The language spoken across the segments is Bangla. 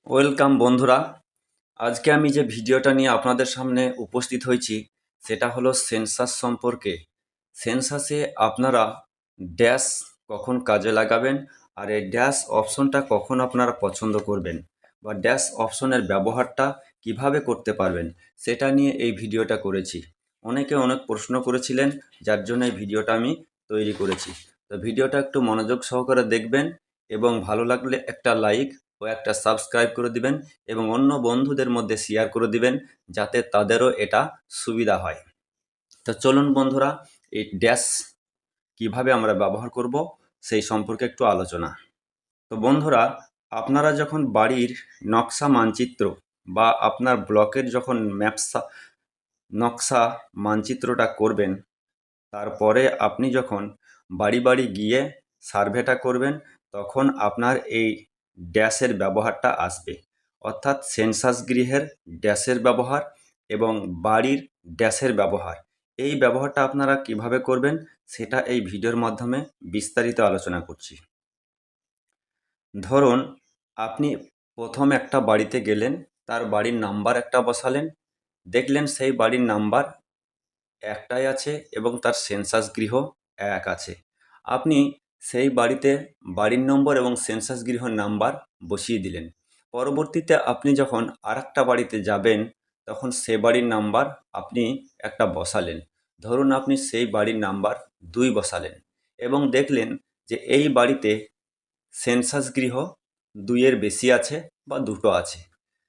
ওয়েলকাম বন্ধুরা। আজকে আমি যে ভিডিওটা নিয়ে আপনাদের সামনে উপস্থিত হয়েছি সেটা হলো সেন্সাস সম্পর্কে। সেন্সাসে আপনারা ড্যাশ কখন কাজে লাগাবেন আর এই ড্যাশ অপশনটা কখন আপনারা পছন্দ করবেন বা ড্যাশ অপশনের ব্যবহারটা কিভাবে করতে পারবেন সেটা নিয়ে এই ভিডিওটা করেছি। অনেকে অনেক প্রশ্ন করেছিলেন, যার জন্য এই ভিডিওটা আমি তৈরি করেছি। তো ভিডিওটা একটু মনোযোগ সহকারে দেখবেন এবং ভালো লাগলে একটা লাইক ও একটা সাবস্ক্রাইব করে দিবেন এবং অন্য বন্ধুদের মধ্যে শেয়ার করে দিবেন যাতে তাদেরও এটা সুবিধা হয়। তো চলুন বন্ধুরা, এই ড্যাশ কিভাবে আমরা ব্যবহার করব সেই সম্পর্কে একটু আলোচনা। তো বন্ধুরা, আপনারা যখন বাড়ির নকশা মানচিত্র বা আপনার ব্লকের যখন নকশা মানচিত্রটা করবেন, তারপরে আপনি যখন বাড়ি বাড়ি গিয়ে সার্ভেটা করবেন, তখন আপনার এই ড্যাশের ব্যবহারটা আসবে। অর্থাৎ সেন্সাস গৃহের ড্যাশের ব্যবহার এবং বাড়ির ড্যাশের ব্যবহার, এই ব্যবহারটা আপনারা কিভাবে করবেন সেটা এই ভিডিওর মাধ্যমে বিস্তারিত আলোচনা করছি। ধরুন, আপনি প্রথম একটা বাড়িতে গেলেন, তার বাড়ির নাম্বার একটা বসালেন, দেখলেন সেই বাড়ির নাম্বার একটাই আছে এবং তার সেন্সাস গৃহ এক আছে। আপনি সেই বাড়িতে বাড়ির নম্বর এবং সেন্সাস গৃহ নাম্বার বসিয়ে দিলেন। পরবর্তীতে আপনি যখন আরেকটা বাড়িতে যাবেন, তখন সে বাড়ির নাম্বার আপনি একটা বসালেন। ধরুন আপনি সেই বাড়ির নাম্বার 2 বসালেন এবং দেখলেন যে এই বাড়িতে সেন্সাস গৃহ 2-এর বেশি আছে বা দুটো আছে।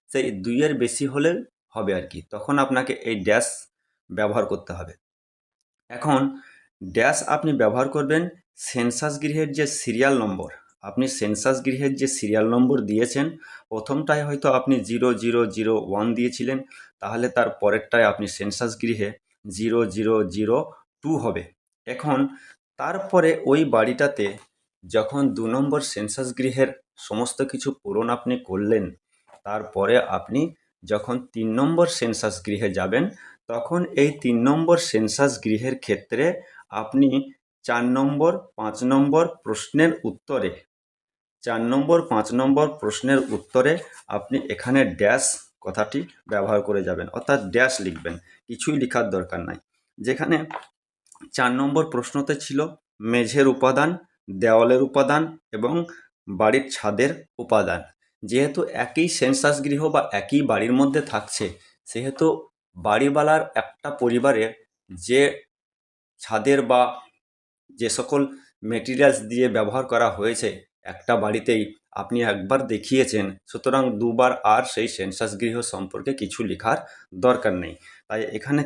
সেই 2-এর বেশি হলে হবে আর কি, তখন আপনাকে এই ড্যাশ ব্যবহার করতে হবে। এখন ড্যাশ আপনি ব্যবহার করবেন সেন্সাস গৃহের যে সিরিয়াল নম্বর, আপনি সেন্সাস গৃহের যে সিরিয়াল নম্বর দিয়েছেন, প্রথমটায় হয়তো আপনি 0001 দিয়েছিলেন, তাহলে তার পরেরটায় আপনি সেন্সাস গৃহে 0002 হবে। এখন তারপরে ওই বাড়িটাতে যখন 2 নম্বর সেন্সাস গৃহের সমস্ত কিছু পূরণ আপনি করলেন, তারপরে আপনি যখন 3 নম্বর সেন্সাস গৃহে যাবেন, তখন এই 3 নম্বর সেন্সাস গৃহের ক্ষেত্রে আপনি 4 নম্বর 5 নম্বর প্রশ্নের উত্তরে 4 নম্বর 5 নম্বর প্রশ্নের উত্তরে আপনি এখানে ড্যাশ কথাটি ব্যবহার করে যাবেন, অর্থাৎ ড্যাশ লিখবেন, কিছুই লেখার দরকার নাই। যেখানে 4 নম্বর প্রশ্নতে ছিল মেঝের উপাদান, দেওয়ালের উপাদান এবং বাড়ির ছাদের উপাদান। যেহেতু একই সেন্সাস গৃহ বা একই বাড়ির মধ্যে থাকছে, সেহেতু বাড়িওয়ালার একটা পরিবারে যে ছাদের বা যে সকল মেটেরিয়ালস দিয়ে ব্যবহার করা হয়েছে একটা বাড়িতেই আপনি একবার দেখিয়েছেন, সুতরাং দুবার আর সেই সেন্সাস গৃহ সম্পর্কে কিছু লেখার দরকার নেই। তাই এখানে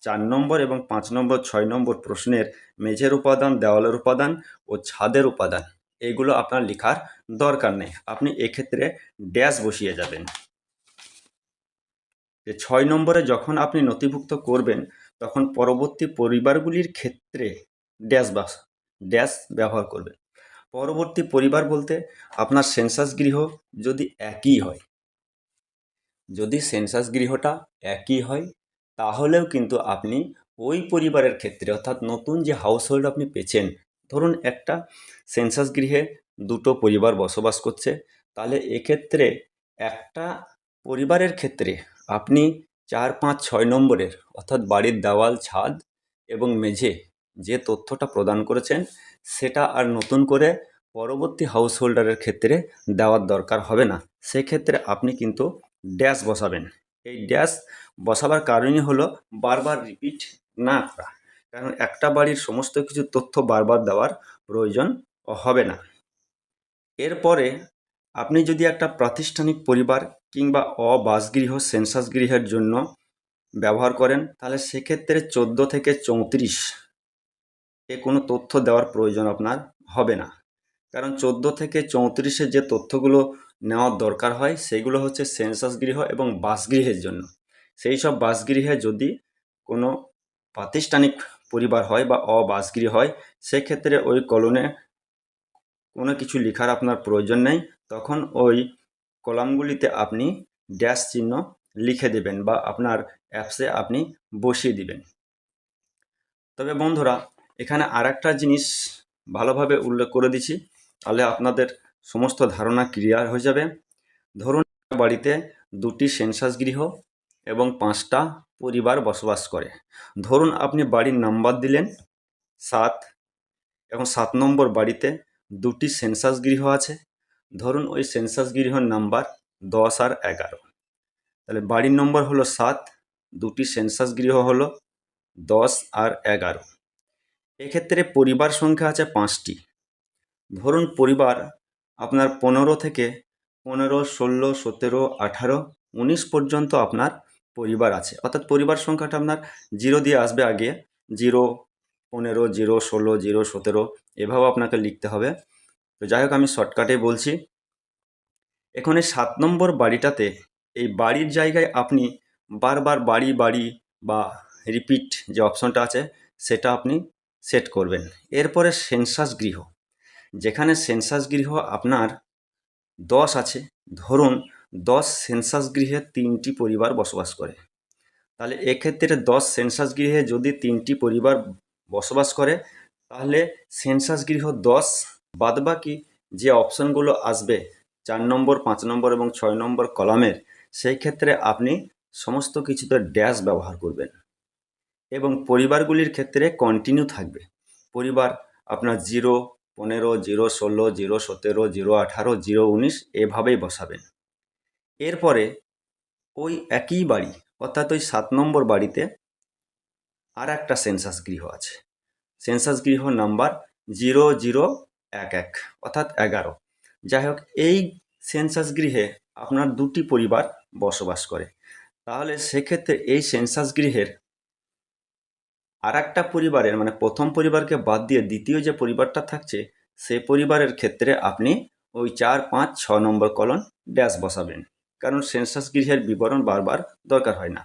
4 নম্বর এবং 5 নম্বর 6 নম্বর প্রশ্নের মেঝের উপাদান, দেওয়ালের উপাদান ও ছাদের উপাদান, এগুলো আপনার লেখার দরকার নেই। আপনি এক্ষেত্রে ড্যাশ বসিয়ে যাবেন। যে 6 নম্বরে যখন আপনি নথিভুক্ত করবেন, তখন পরবর্তী পরিবারগুলির ক্ষেত্রে ড্যাশ ব্যবহার করবেন। পরবর্তী পরিবার বলতে আপনার সেন্সাস গৃহ যদি একই হয়, যদি সেন্সাস গৃহটা একই হয়, তাহলেও কিন্তু আপনি ওই পরিবারের ক্ষেত্রে, অর্থাৎ নতুন যে হাউস হোল্ড আপনি পেয়েছেন, ধরুন একটা সেন্সাস গৃহে 2টো পরিবার বসবাস করছে, তাহলে এক্ষেত্রে একটা পরিবারের ক্ষেত্রে আপনি 4 5 6 নম্বরের, অর্থাৎ বাড়ির দেওয়াল, ছাদ এবং মেঝে যে তথ্যটা প্রদান করেছেন, সেটা আর নতুন করে পরবর্তী হাউস হোল্ডারের ক্ষেত্রে দেওয়ার দরকার হবে না। সেক্ষেত্রে আপনি কিন্তু ড্যাশ বসাবেন। এই ড্যাশ বসাবার কারণই হলো বারবার রিপিট না করা, কারণ একটা বাড়ির সমস্ত কিছু তথ্য বারবার দেওয়ার প্রয়োজন হবে না। এরপরে আপনি যদি একটা প্রাতিষ্ঠানিক পরিবার কিংবা অবাসগৃহ সেন্সাস গৃহের জন্য ব্যবহার করেন, তাহলে সেক্ষেত্রে 14 থেকে 34 এ কোনো তথ্য দেওয়ার প্রয়োজন আপনার হবে না। কারণ 14 থেকে 34-এ যে তথ্যগুলো নেওয়ার দরকার হয়, সেগুলো হচ্ছে সেন্সাস গৃহ এবং বাসগৃহের জন্য। সেই সব বাসগৃহে যদি কোনো প্রাতিষ্ঠানিক পরিবার হয় বা অবাসগৃহ হয়, সেক্ষেত্রে ওই কলমে কোনো কিছু লেখার আপনার প্রয়োজন নেই। তখন ওই কলামগুলিতে আপনি ড্যাশ চিহ্ন লিখে দেবেন বা আপনার অ্যাপসে আপনি বসিয়ে দিবেন। তবে বন্ধুরা, এখানে আরেকটা জিনিস ভালোভাবে উল্লেখ করে দিচ্ছি, তাহলে আপনাদের সমস্ত ধারণা ক্লিয়ার হয়ে যাবে। ধরুন বাড়িতে 2টি সেন্সাস গৃহ এবং 5টা পরিবার বসবাস করে। ধরুন আপনি বাড়ির নাম্বার দিলেন 7, এবং 7 নম্বর বাড়িতে 2টি সেন্সাস গৃহ আছে। ধরুন ওই সেন্সাস গৃহর নাম্বার 10 আর 11। তাহলে বাড়ির নম্বর হলো 7, 2টি সেন্সাস গৃহ হলো 10 আর 11। এক্ষেত্রে পরিবার সংখ্যা আছে 5টি। ধরুন পরিবার আপনার 15 থেকে 15, 16, 17, 18, 19 পর্যন্ত আপনার পরিবার আছে, অর্থাৎ পরিবার সংখ্যাটা আপনার 0 দিয়ে আসবে আগে, 0, 15, 0, 16, 0, 17, এভাবে আপনাকে লিখতে হবে। তো যাই হোক, আমি শর্টকাটে বলছি। এখানে 7 নম্বর বাড়িটাতে এই বাড়ির জায়গায় আপনি বারবার বাড়ি বাড়ি বা রিপিট যে অপশনটা আছে সেটা আপনি সেট করবেন। এরপরে সেন্সাস গৃহ, যেখানে সেন্সাস গৃহ আপনার 10 আছে। ধরুন 10 সেন্সাস গৃহে 3টি পরিবার বসবাস করে। তাহলে এক্ষেত্রে 10 সেন্সাস গৃহে যদি 3টি পরিবার বসবাস করে, তাহলে সেন্সাস গৃহ 10 বাদবাকি যে অপশনগুলো আসবে 4 নম্বর, 5 নম্বর এবং 6 নম্বর কলামের, সেই ক্ষেত্রে আপনি সমস্ত কিছুতে ড্যাশ ব্যবহার করবেন এবং পরিবারগুলির ক্ষেত্রে কন্টিনিউ থাকবে। পরিবার আপনার 0, 15, 0, 16, 0, 17, 0, 18, 0, 19 এভাবেই বসাবেন। এরপরে ওই একই বাড়ি, অর্থাৎ ওই 7 নম্বর বাড়িতে আর একটা সেন্সাস গৃহ আছে। সেন্সাস গৃহ নাম্বার 0011, অর্থাৎ 11। যাই হোক, এই সেন্সাস গৃহে আপনার 2টি পরিবার বসবাস করে। তাহলে সেক্ষেত্রে এই সেন্সাস গৃহের আর একটা পরিবারের, মানে প্রথম পরিবারকে বাদ দিয়ে দ্বিতীয় যে পরিবারটা থাকছে, সেই পরিবারের ক্ষেত্রে আপনি ওই 4, 5, 6 নম্বর কলম ড্যাশ বসাবেন, কারণ সেন্সাস গৃহের বিবরণ বারবার দরকার হয় না,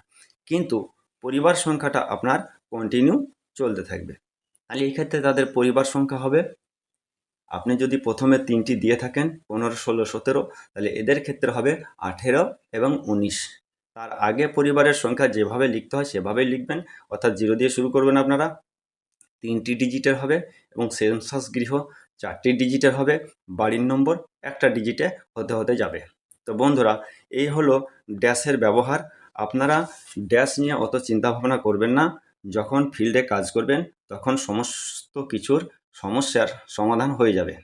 কিন্তু পরিবার সংখ্যাটা আপনার কন্টিনিউ চলতে থাকবে। তাহলে এই ক্ষেত্রে তাদের পরিবার সংখ্যা হবে, আপনি যদি প্রথমে 3টি দিয়ে থাকেন 15, 16, 17, তাহলে এদের ক্ষেত্রে হবে 18 এবং 19। তার আগে পরিবারের সংখ্যা যেভাবে লিখতে হয় সেভাবেই লিখবেন, অর্থাৎ 0 দিয়ে শুরু করবেন আপনারা, 3টি ডিজিটের হবে এবং সেন্সাস গৃহ 4টি ডিজিটের হবে, বাড়ির নম্বর একটা ডিজিটে হতে হতে যাবে। তো বন্ধুরা, এই হলো ড্যাশের ব্যবহার। আপনারা ড্যাশ নিয়ে অত চিন্তা ভাবনা করবেন না। যখন ফিল্ডে কাজ করবেন তখন সমস্ত কিছুর সমস্যার সমাধান হয়ে যাবে।